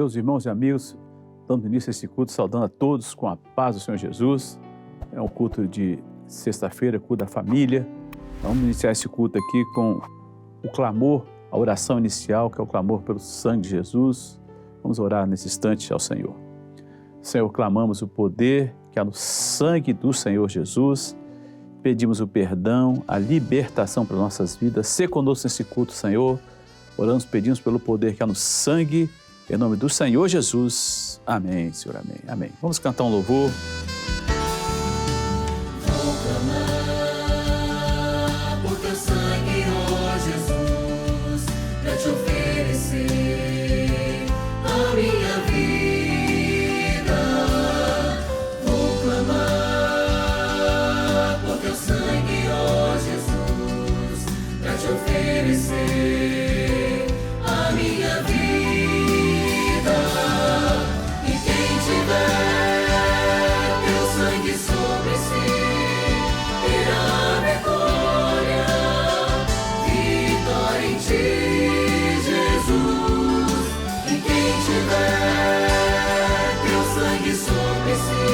Deus, irmãos e amigos, dando início a esse culto, saudando a todos com a paz do Senhor Jesus. É um culto de sexta-feira, culto da família. Vamos iniciar esse culto aqui com o clamor, a oração inicial, que é o clamor pelo sangue de Jesus. Vamos orar nesse instante ao Senhor. Senhor, clamamos o poder que há no sangue do Senhor Jesus. Pedimos o perdão, a libertação para nossas vidas. Sê conosco nesse culto, Senhor. Oramos, pedimos pelo poder que há no sangue, em nome do Senhor Jesus. Amém, Senhor, amém, amém. Vamos cantar um louvor. Vou clamar por teu sangue, ó Jesus, pra te oferecer a minha vida. Vou clamar por teu sangue, ó Jesus, pra te oferecer a minha vida. E quem tiver teu sangue sobre si terá vitória, vitória em ti, Jesus. E quem tiver teu sangue sobre si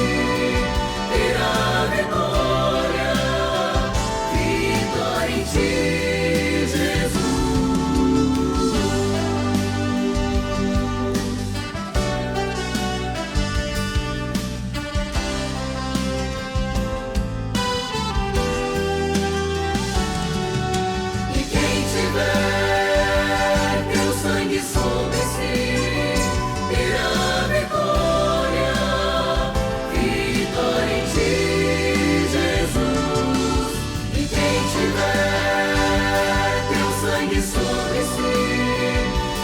terá vitória, vitória em ti, Jesus. E quem tiver teu sangue sobre si terá vitória, vitória em ti, Jesus. E quem tiver teu sangue sobre si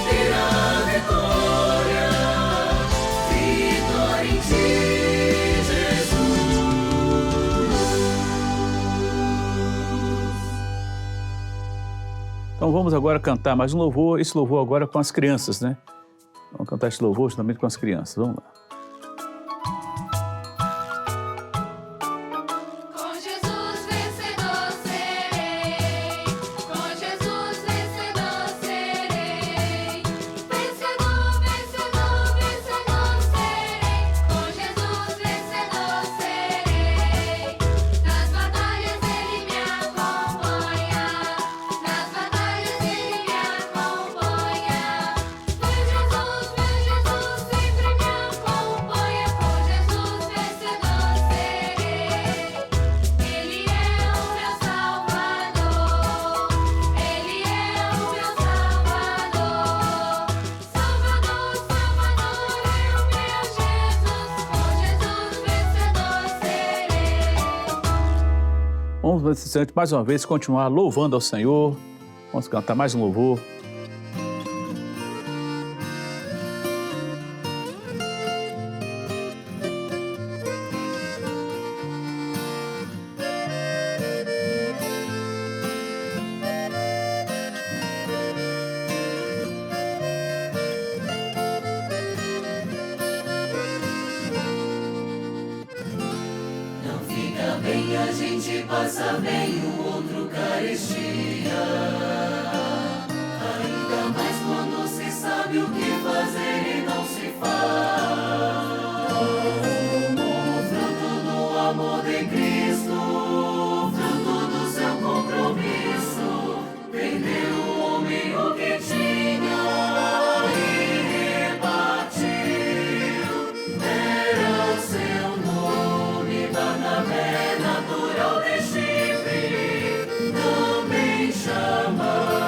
terá vitória, vitória em ti, Jesus. Então vamos agora cantar mais um louvor, esse louvor agora com as crianças, né? Vamos cantar esse louvor justamente com as crianças, vamos lá. Com Jesus vencedor serei, com Jesus vencedor serei, vencedor, vencedor, vencedor serei, com Jesus vencedor serei. Nas batalhas ele me acompanha, nas batalhas ele me acompanha. Meu Jesus sempre me acompanha, com Jesus vencedor serei. Ele é o meu Salvador, Ele é o meu Salvador. Salvador, Salvador é o meu Jesus, com Jesus vencedor serei. Vamos nesse instante mais uma vez continuar louvando ao Senhor. Vamos cantar mais um louvor. Não fica bem, a gente passa bem, o outro carestia. Ainda mais quando se sabe o que fazer e não se faz. Como fruto do amor de Cristo, fruto do seu compromisso, vendeu o homem o que tinha e repartiu. Era o seu nome, Barnabé, natural de Chipre, também chamado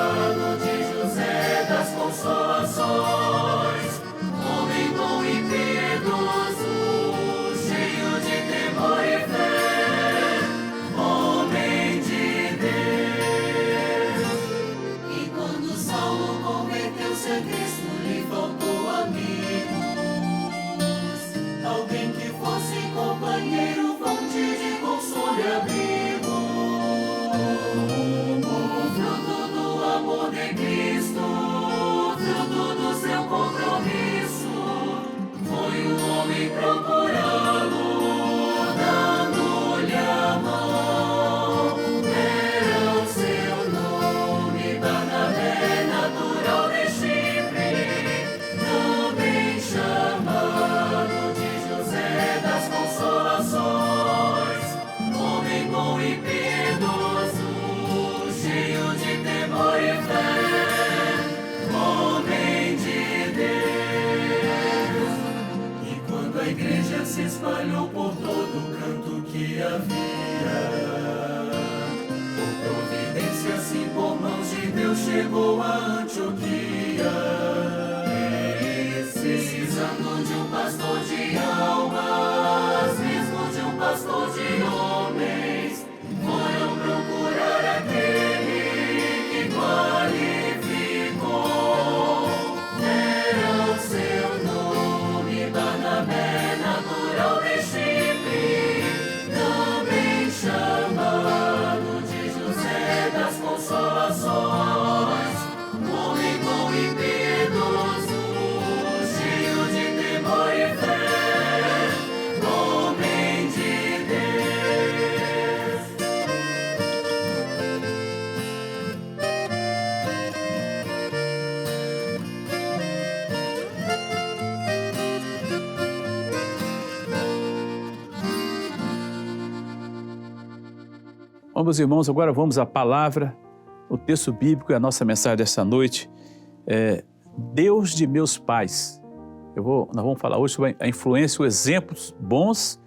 por todo canto que havia. Por providência, assim por mãos de Deus, chegou a Antioquia. Precisando de um pastor de almas, mesmo de um pastor de homens, foram procurar aquele que qualificou. Era o seu nome, Barnabé, natural de Chipre, também chamado de José das Consolações, homem bom e piedoso, cheio de temor e fé, homem de Deus. Bom, meus irmãos, agora vamos à palavra, o texto bíblico e a nossa mensagem dessa noite é Deus de meus pais. Nós vamos falar hoje sobre a influência, os exemplos bons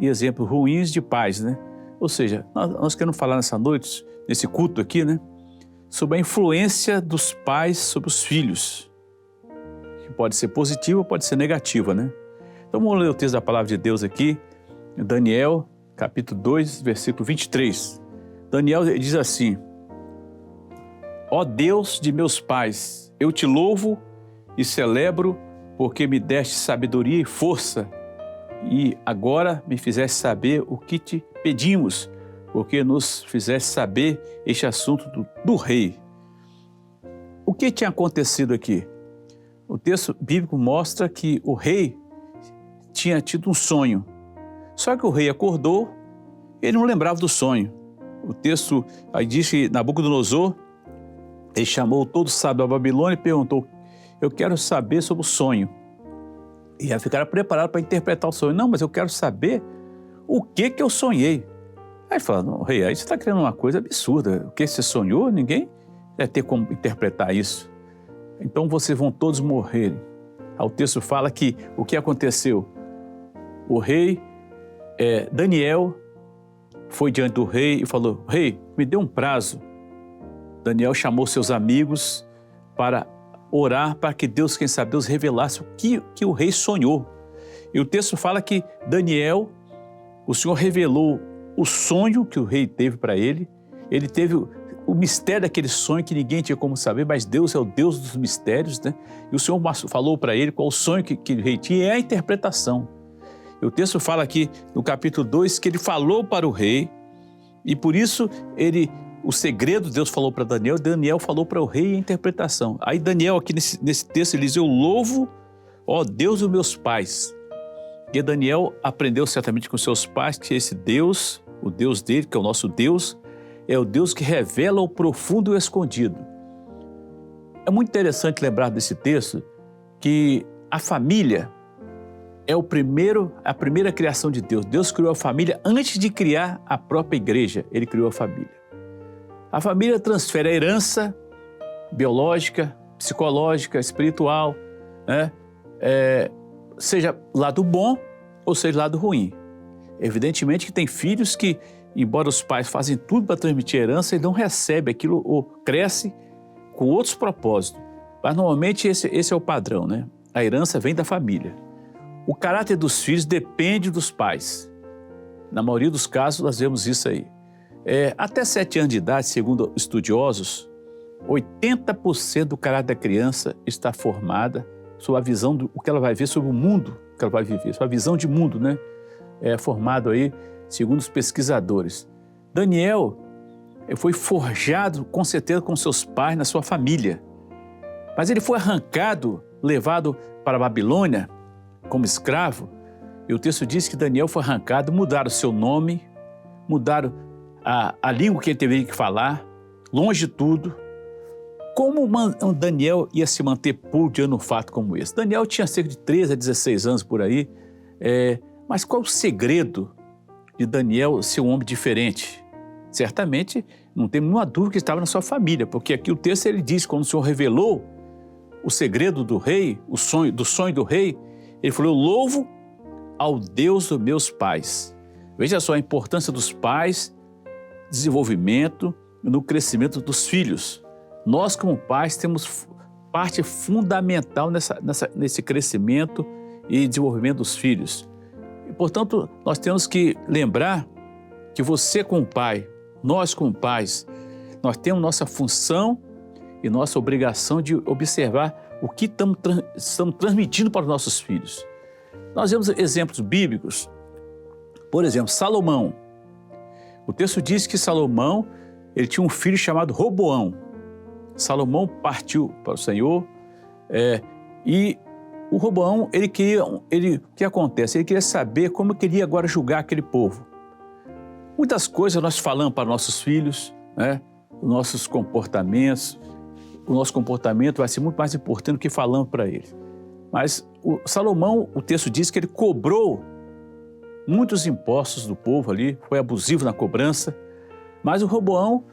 e exemplos ruins de pais, né? Ou seja, nós queremos falar nessa noite, nesse culto aqui, né? Sobre a influência dos pais sobre os filhos, que pode ser positiva ou pode ser negativa, né? Então vamos ler o texto da palavra de Deus aqui, em Daniel, capítulo 2, versículo 23. Daniel diz assim: Ó Deus de meus pais, eu te louvo e celebro porque me deste sabedoria e força e agora me fizeste saber o que te pedimos, porque nos fizeste saber este assunto do rei. O que tinha acontecido aqui? O texto bíblico mostra que o rei tinha tido um sonho, só que o rei acordou e ele não lembrava do sonho. O texto aí diz que Nabucodonosor, ele chamou todo o sábio da Babilônia e perguntou: eu quero saber sobre o sonho. E aí ficaram preparados para interpretar o sonho. Não, mas eu quero saber o que eu sonhei. Aí falaram: rei, aí você está criando uma coisa absurda. O que você sonhou? Ninguém vai ter como interpretar isso. Então vocês vão todos morrer. Aí o texto fala que o que aconteceu? O rei Daniel foi diante do rei e falou: rei, me dê um prazo. Daniel chamou seus amigos para orar para que Deus, quem sabe, Deus revelasse o que o rei sonhou. E o texto fala que Daniel, o Senhor revelou o sonho que o rei teve para ele. Ele teve o mistério daquele sonho que ninguém tinha como saber, mas Deus é o Deus dos mistérios, né? E o Senhor falou para ele qual o sonho que o rei tinha, e é a interpretação. E o texto fala aqui no capítulo 2 que ele falou para o rei e por isso o segredo Deus falou para Daniel, Daniel falou para o rei a interpretação. Aí Daniel aqui nesse texto ele diz: eu louvo, ó Deus dos meus pais. E Daniel aprendeu certamente com seus pais que esse Deus, o Deus dele, que é o nosso Deus, é o Deus que revela o profundo e o escondido. É muito interessante lembrar desse texto que a família é a primeira criação de Deus. Deus criou a família antes de criar a própria igreja. Ele criou a família. A família transfere a herança biológica, psicológica, espiritual, né? Seja lado bom ou seja lado ruim. Evidentemente que tem filhos que, embora os pais fazem tudo para transmitir a herança, ele não recebe aquilo ou cresce com outros propósitos. Mas normalmente esse é o padrão, né? A herança vem da família. O caráter dos filhos depende dos pais. Na maioria dos casos, nós vemos isso aí. Até 7 anos de idade, segundo estudiosos, 80% do caráter da criança está formada sob a visão do que ela vai ver sobre o mundo que ela vai viver, sua visão de mundo, né? É formado aí, segundo os pesquisadores. Daniel foi forjado, com certeza, com seus pais, na sua família. Mas ele foi arrancado, levado para a Babilônia, como escravo, e o texto diz que Daniel foi arrancado, mudaram o seu nome, mudaram a língua que ele teve que falar, longe de tudo. Como Daniel ia se manter puro diante de um fato como esse? Daniel tinha cerca de 13 a 16 anos por aí, mas qual o segredo de Daniel ser um homem diferente? Certamente, não tem nenhuma dúvida que estava na sua família, porque aqui o texto ele diz, quando o Senhor revelou o segredo do rei, do sonho do rei, ele falou: eu louvo ao Deus dos meus pais. Veja só a importância dos pais, desenvolvimento e no crescimento dos filhos. Nós, como pais, temos parte fundamental nesse crescimento e desenvolvimento dos filhos. E, portanto, nós temos que lembrar que você, como pai, nós, como pais, nós temos nossa função e nossa obrigação de observar o que estamos transmitindo para os nossos filhos. Nós vemos exemplos bíblicos. Por exemplo, Salomão. O texto diz que Salomão, ele tinha um filho chamado Roboão. Salomão partiu para o Senhor e o Roboão, o que acontece? Ele queria saber como ele queria agora julgar aquele povo. Muitas coisas nós falamos para nossos filhos, né? Os nossos comportamentos. O nosso comportamento vai ser muito mais importante do que falamos para ele. Mas Salomão, o texto diz que ele cobrou muitos impostos do povo ali, foi abusivo na cobrança, mas o Roboão,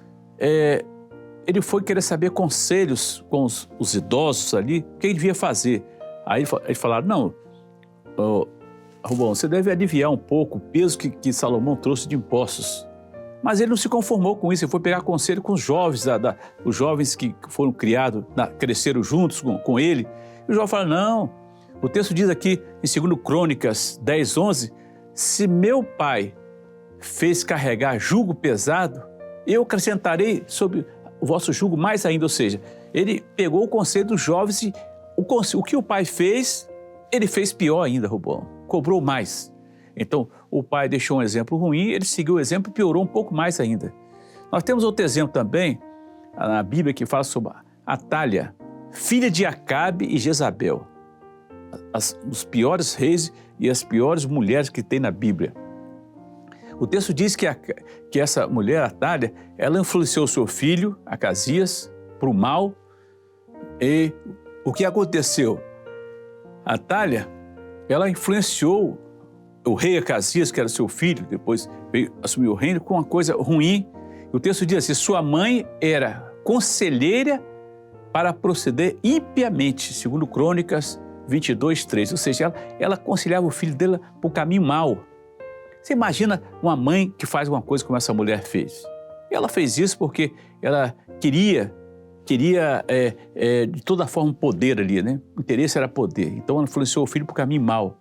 ele foi querer saber conselhos com os idosos ali, o que ele devia fazer. Aí eles falaram, não, Roboão, você deve aliviar um pouco o peso que Salomão trouxe de impostos. Mas ele não se conformou com isso, ele foi pegar conselho com os jovens, os jovens que foram criados, cresceram juntos com ele. E o jovem fala, não, o texto diz aqui em 2 Crônicas 10:11, se meu pai fez carregar jugo pesado, eu acrescentarei sobre o vosso jugo mais ainda. Ou seja, ele pegou o conselho dos jovens e o que o pai fez, ele fez pior ainda, Roboão, cobrou mais. Então, o pai deixou um exemplo ruim, ele seguiu o exemplo e piorou um pouco mais ainda. Nós temos outro exemplo também, na Bíblia, que fala sobre Atália, filha de Acabe e Jezabel. Os piores reis e as piores mulheres que tem na Bíblia. O texto diz que essa mulher, Atália, ela influenciou seu filho, Acasias, para o mal. E o que aconteceu? Atália, ela influenciou o rei Acasias, que era seu filho, depois veio assumir o reino, com uma coisa ruim. O texto diz assim, sua mãe era conselheira para proceder impiamente, segundo Crônicas 22:3. Ou seja, ela aconselhava o filho dela para o caminho mau. Você imagina uma mãe que faz uma coisa como essa mulher fez. E ela fez isso porque ela queria de toda forma poder ali, né? O interesse era poder. Então ela influenciou o filho para o caminho mau.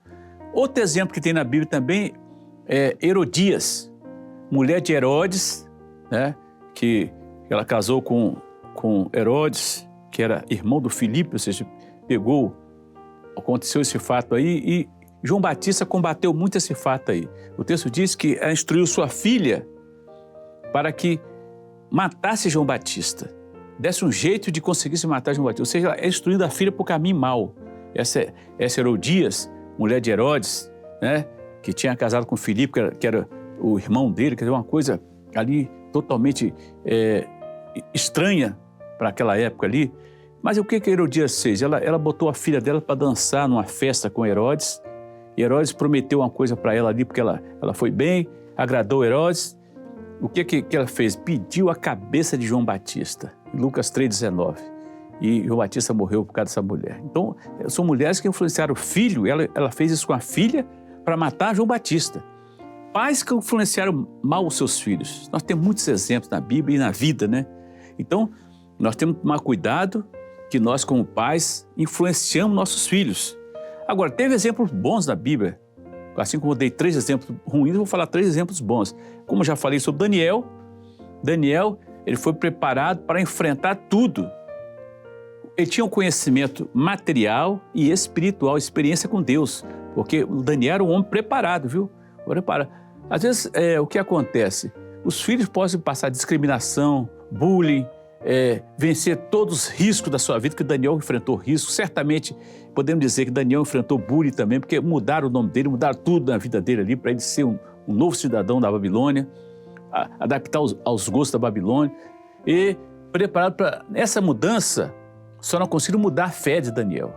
Outro exemplo que tem na Bíblia também é Herodias, mulher de Herodes, né? Que ela casou com Herodes, que era irmão do Filipe, ou seja, aconteceu esse fato aí e João Batista combateu muito esse fato aí. O texto diz que ela instruiu sua filha para que matasse João Batista, desse um jeito de conseguir se matar João Batista, ou seja, ela instruindo a filha para o caminho mau. Essa Herodias, mulher de Herodes, né, que tinha casado com Filipe, que era o irmão dele, quer dizer, uma coisa ali totalmente estranha para aquela época ali. Mas o que Herodias fez? Ela botou a filha dela para dançar numa festa com Herodes, e Herodes prometeu uma coisa para ela ali, porque ela foi bem, agradou Herodes. O que ela fez? Pediu a cabeça de João Batista, em Lucas 3:19. E João Batista morreu por causa dessa mulher. Então, são mulheres que influenciaram o filho, ela fez isso com a filha para matar João Batista. Pais que influenciaram mal os seus filhos. Nós temos muitos exemplos na Bíblia e na vida, né? Então, nós temos que tomar cuidado que nós, como pais, influenciamos nossos filhos. Agora, teve exemplos bons na Bíblia. Assim como eu dei 3 exemplos ruins, eu vou falar 3 exemplos bons. Como eu já falei sobre Daniel, ele foi preparado para enfrentar tudo. Ele tinha um conhecimento material e espiritual, experiência com Deus, porque o Daniel era um homem preparado, viu? Às vezes, o que acontece? Os filhos podem passar discriminação, bullying, vencer todos os riscos da sua vida, que Daniel enfrentou riscos. Certamente, podemos dizer que Daniel enfrentou bullying também, porque mudaram o nome dele, mudaram tudo na vida dele ali, para ele ser um novo cidadão da Babilônia, adaptar aos gostos da Babilônia. E preparado para essa mudança, só não conseguiram mudar a fé de Daniel.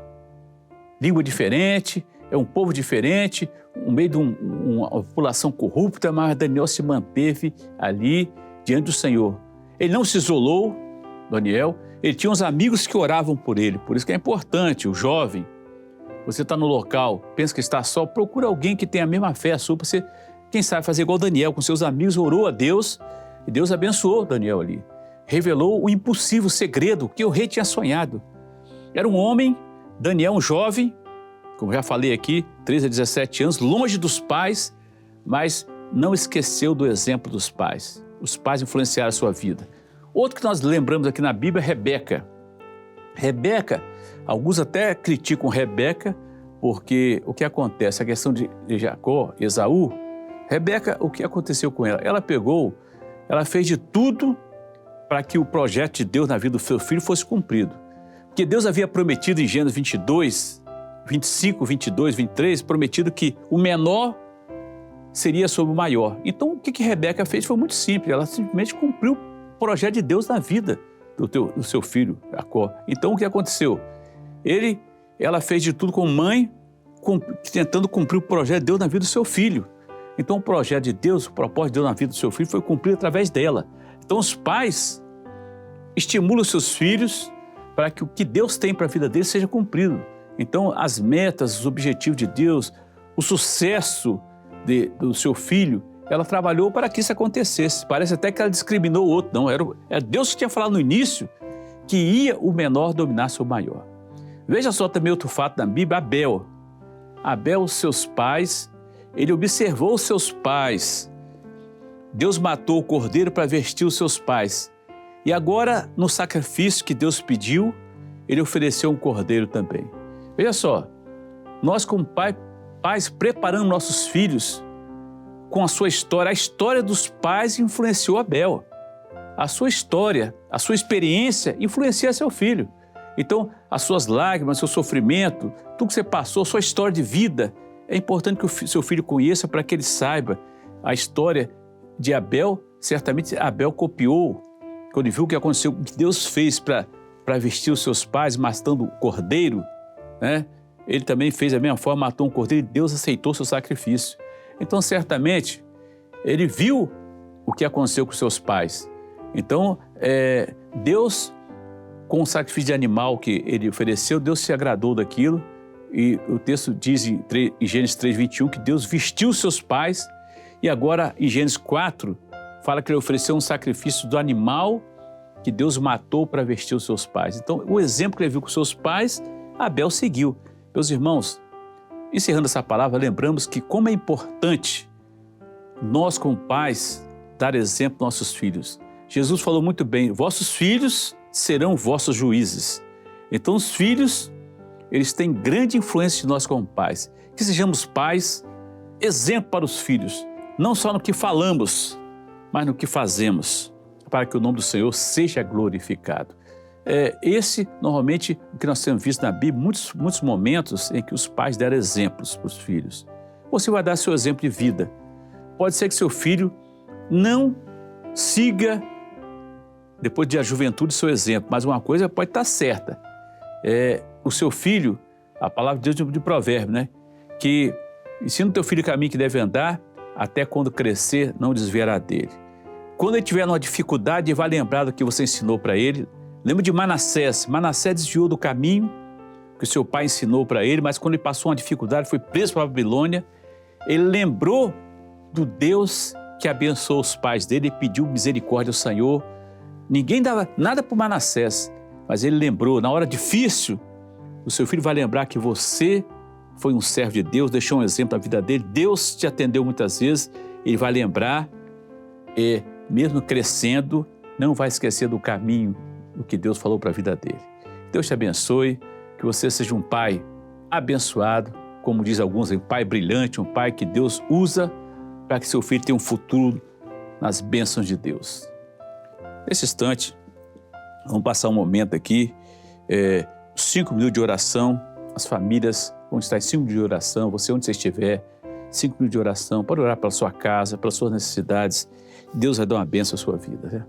Língua diferente, um povo diferente, no meio de uma população corrupta, mas Daniel se manteve ali diante do Senhor. Ele não se isolou, Daniel, ele tinha uns amigos que oravam por ele, por isso que é importante o jovem você está no local, pensa que está só, procura alguém que tenha a mesma fé a sua, para você, quem sabe, fazer igual Daniel, com seus amigos, orou a Deus, e Deus abençoou Daniel ali. Revelou o impossível, o segredo que o rei tinha sonhado. Era um homem, Daniel, um jovem, como já falei aqui, 13 a 17 anos, longe dos pais, mas não esqueceu do exemplo dos pais. Os pais influenciaram a sua vida. Outro que nós lembramos aqui na Bíblia é Rebeca. Rebeca, alguns até criticam Rebeca, porque o que acontece, a questão de Jacó, Esaú, Rebeca, o que aconteceu com ela? Ela fez de tudo para que o projeto de Deus na vida do seu filho fosse cumprido. Porque Deus havia prometido em Gênesis 22, 25, 22, 23, prometido que o menor seria sobre o maior. Então, o que Rebeca fez foi muito simples, ela simplesmente cumpriu o projeto de Deus na vida do seu filho, Jacó. Então, o que aconteceu? Ela fez de tudo como mãe, tentando cumprir o projeto de Deus na vida do seu filho. Então, o projeto de Deus, o propósito de Deus na vida do seu filho foi cumprido através dela. Então, os pais estimulam os seus filhos para que o que Deus tem para a vida deles seja cumprido. Então, as metas, os objetivos de Deus, o sucesso do seu filho, ela trabalhou para que isso acontecesse. Parece até que ela discriminou o outro. Não, era Deus que tinha falado no início que ia o menor dominar sobre o maior. Veja só também outro fato na Bíblia, Abel. Abel, os seus pais, ele observou os seus pais. Deus matou o cordeiro para vestir os seus pais. E agora, no sacrifício que Deus pediu, ele ofereceu um cordeiro também. Veja só, nós como pais preparando nossos filhos com a sua história. A história dos pais influenciou Abel. A sua história, a sua experiência influencia seu filho. Então, as suas lágrimas, seu sofrimento, tudo que você passou, sua história de vida, é importante que o seu filho conheça para que ele saiba a história de Abel. Certamente Abel copiou, quando viu o que aconteceu, o que Deus fez para vestir os seus pais, matando o cordeiro, né? Ele também fez da mesma forma, matou um cordeiro e Deus aceitou seu sacrifício. Então, certamente, ele viu o que aconteceu com seus pais. Então, Deus, com o sacrifício de animal que ele ofereceu, Deus se agradou daquilo. E o texto diz em Gênesis 3:21 que Deus vestiu seus pais. E agora, em Gênesis 4, fala que ele ofereceu um sacrifício do animal que Deus matou para vestir os seus pais. Então, o exemplo que ele viu com seus pais, Abel seguiu. Meus irmãos, encerrando essa palavra, lembramos que como é importante nós, como pais, dar exemplo aos nossos filhos. Jesus falou muito bem, vossos filhos serão vossos juízes. Então, os filhos, eles têm grande influência de nós como pais. Que sejamos pais, exemplo para os filhos, não só no que falamos, mas no que fazemos, para que o nome do Senhor seja glorificado. Esse, normalmente, o que nós temos visto na Bíblia, muitos momentos em que os pais deram exemplos para os filhos. Você vai dar seu exemplo de vida. Pode ser que seu filho não siga, depois da juventude, seu exemplo, mas uma coisa pode estar certa. O seu filho, a palavra de Deus de provérbio, né? Que ensina o teu filho o caminho que deve andar, até quando crescer, não desviará dele. Quando ele tiver uma dificuldade, ele vai lembrar do que você ensinou para ele. Lembra de Manassés. Manassés desviou do caminho que o seu pai ensinou para ele, mas quando ele passou uma dificuldade, foi preso para a Babilônia, ele lembrou do Deus que abençoou os pais dele e pediu misericórdia ao Senhor. Ninguém dava nada para Manassés, mas ele lembrou, na hora difícil, o seu filho vai lembrar que você foi um servo de Deus, deixou um exemplo na vida dele, Deus te atendeu muitas vezes, ele vai lembrar, mesmo crescendo, não vai esquecer do caminho, do que Deus falou para a vida dele. Deus te abençoe, que você seja um pai abençoado, como diz alguns, um pai brilhante, um pai que Deus usa para que seu filho tenha um futuro nas bênçãos de Deus. Nesse instante, vamos passar um momento aqui, 5 minutos de oração, as famílias vão estar em 5 minutos de oração, você onde você estiver, 5 minutos de oração, pode orar pela sua casa, pelas suas necessidades, Deus vai dar uma bênção à sua vida. Né?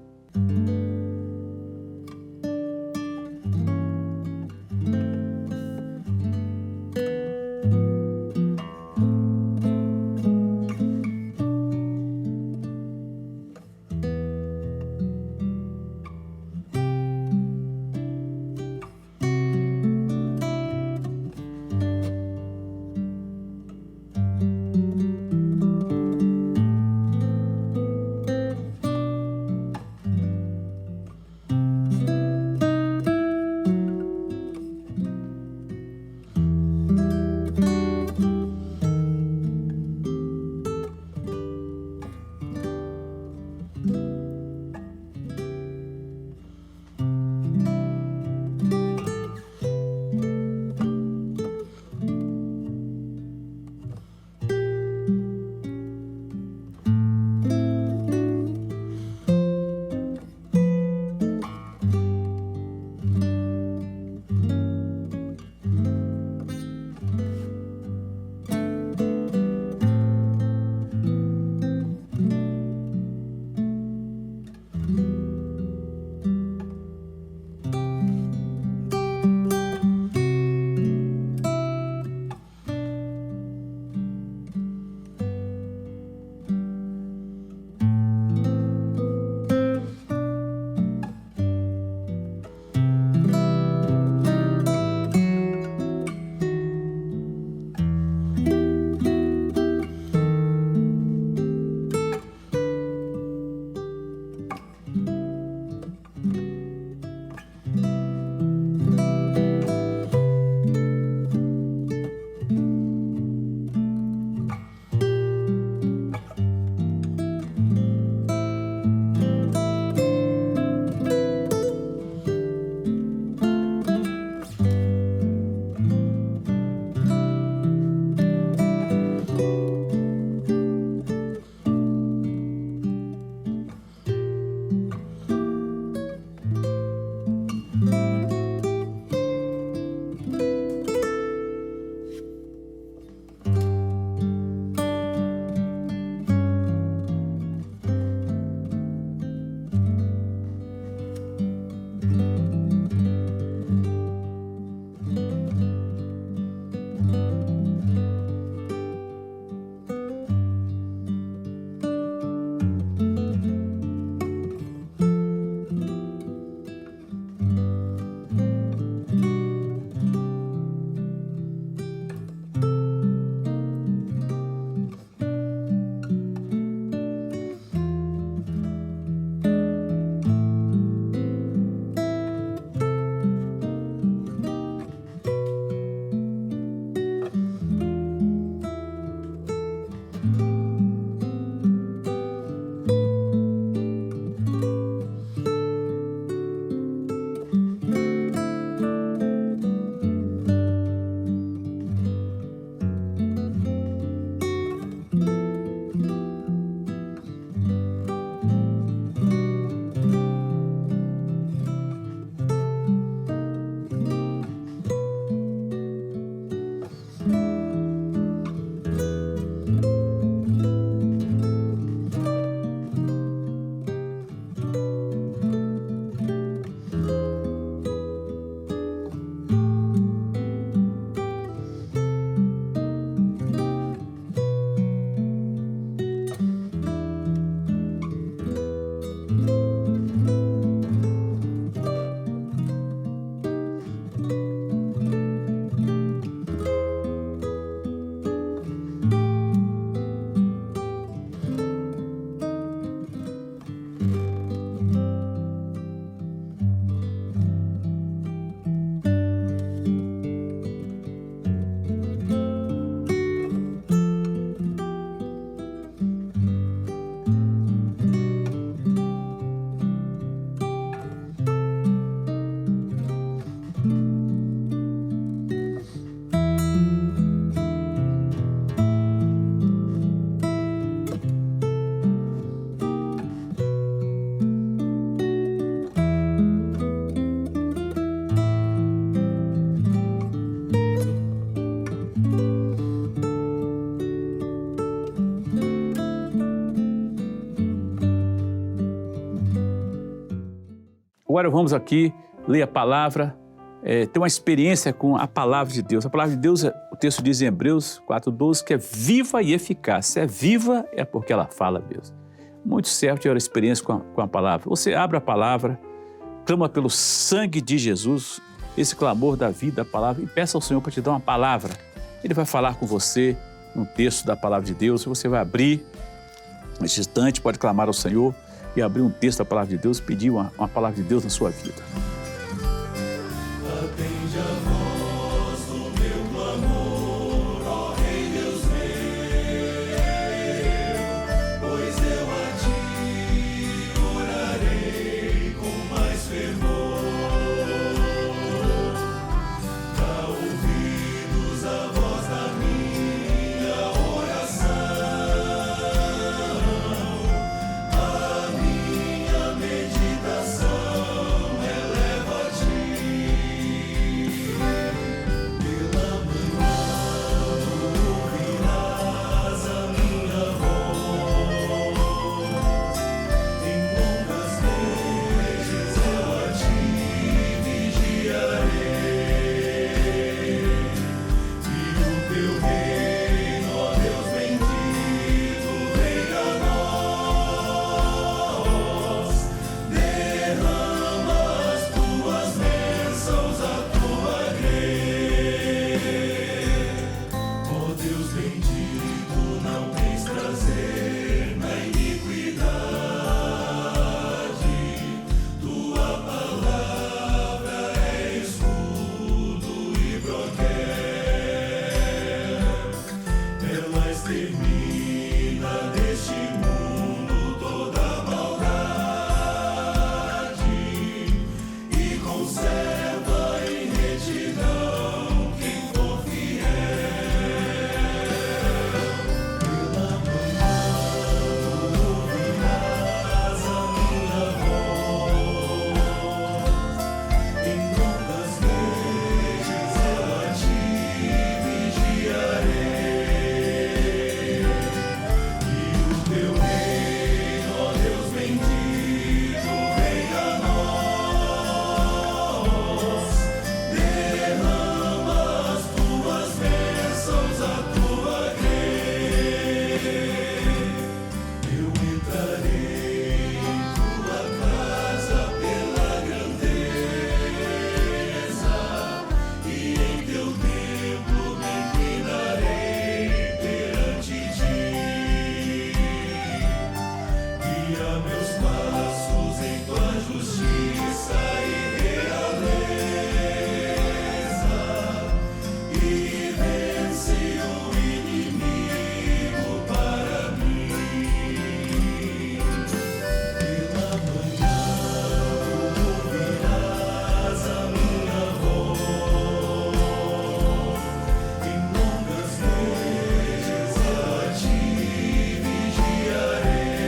Agora vamos aqui ler a palavra, ter uma experiência com a palavra de Deus. A palavra de Deus, o texto diz em Hebreus 4:12, que é viva e eficaz. Se é viva, é porque ela fala mesmo. Muito certo ter a experiência com a palavra. Você abre a palavra, clama pelo sangue de Jesus, esse clamor da vida, da palavra, e peça ao Senhor para te dar uma palavra. Ele vai falar com você um texto da palavra de Deus, você vai abrir nesse instante, pode clamar ao Senhor e abrir um texto da palavra de Deus, pedir uma palavra de Deus na sua vida. Atende a voz do meu clamor, ó Rei Deus meu, pois eu a ti orarei com mais fervor. Dá ouvidos à voz da minha oração, a minha meditação eleva a ti. Pela manhã ouvirás a minha voz, em longas noites eu a ti vigiarei, e o teu reino, ó Deus bendito, venha a nós. Derrama as tuas bênçãos, a tua graça. Ó Deus bendito, não tens prazer na iniquidade. Tua palavra é escudo e broquel. Ela extermina deste mundo toda maldade e conserva em retidão quem for fiel. Pela manhã ouvirás a minha voz, em longas noites eu a ti vigiarei, e o teu reino, ó Deus bendito, venha a nós. Derrama as tuas bênçãos, a tua graça. Eu entrarei em tua casa pela grandeza, e em teu templo me inclinarei perante ti. Guia meus passos em tua justiça e realeza, e vence o inimigo para mim. Pela manhã ouvirás a minha voz, em longas noites eu a ti vigiarei,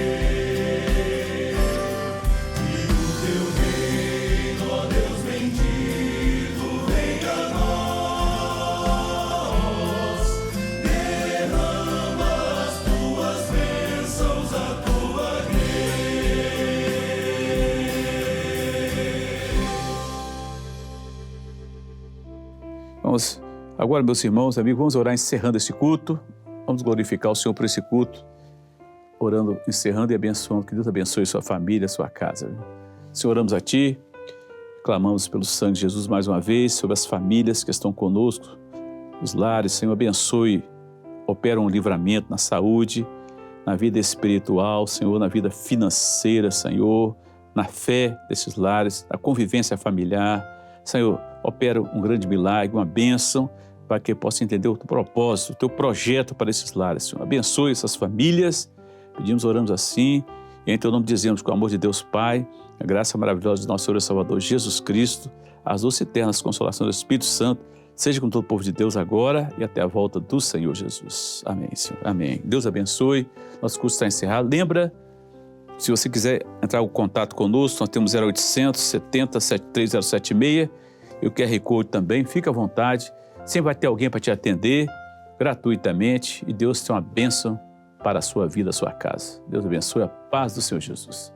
e o teu reino, ó Deus bendito, venha a nós. Derrama as tuas bênçãos, a tua graça. Vamos agora, meus irmãos, amigos, vamos orar encerrando esse culto. Vamos glorificar o Senhor por esse culto, orando, encerrando e abençoando. Que Deus abençoe sua família, sua casa. Senhor, oramos a Ti, clamamos pelo sangue de Jesus mais uma vez, sobre as famílias que estão conosco, os lares. Senhor, abençoe, opera um livramento na saúde, na vida espiritual, Senhor, na vida financeira, Senhor, na fé desses lares, na convivência familiar. Senhor, opera um grande milagre, uma bênção, para que possa entender o teu propósito, o teu projeto para esses lares, Senhor. Abençoe essas famílias, pedimos, oramos assim, e em teu nome dizemos, com o amor de Deus Pai, a graça maravilhosa de nosso Senhor e Salvador Jesus Cristo, as doces e eternas consolações do Espírito Santo, seja com todo o povo de Deus agora e até a volta do Senhor Jesus. Amém, Senhor. Amém. Deus abençoe. Nosso curso está encerrado. Lembra, se você quiser entrar em contato conosco, nós temos 0800 70 73076 e o QR Code também. Fica à vontade. Sempre vai ter alguém para te atender gratuitamente e Deus tem uma bênção para a sua vida, a sua casa. Deus abençoe. A paz do Senhor Jesus.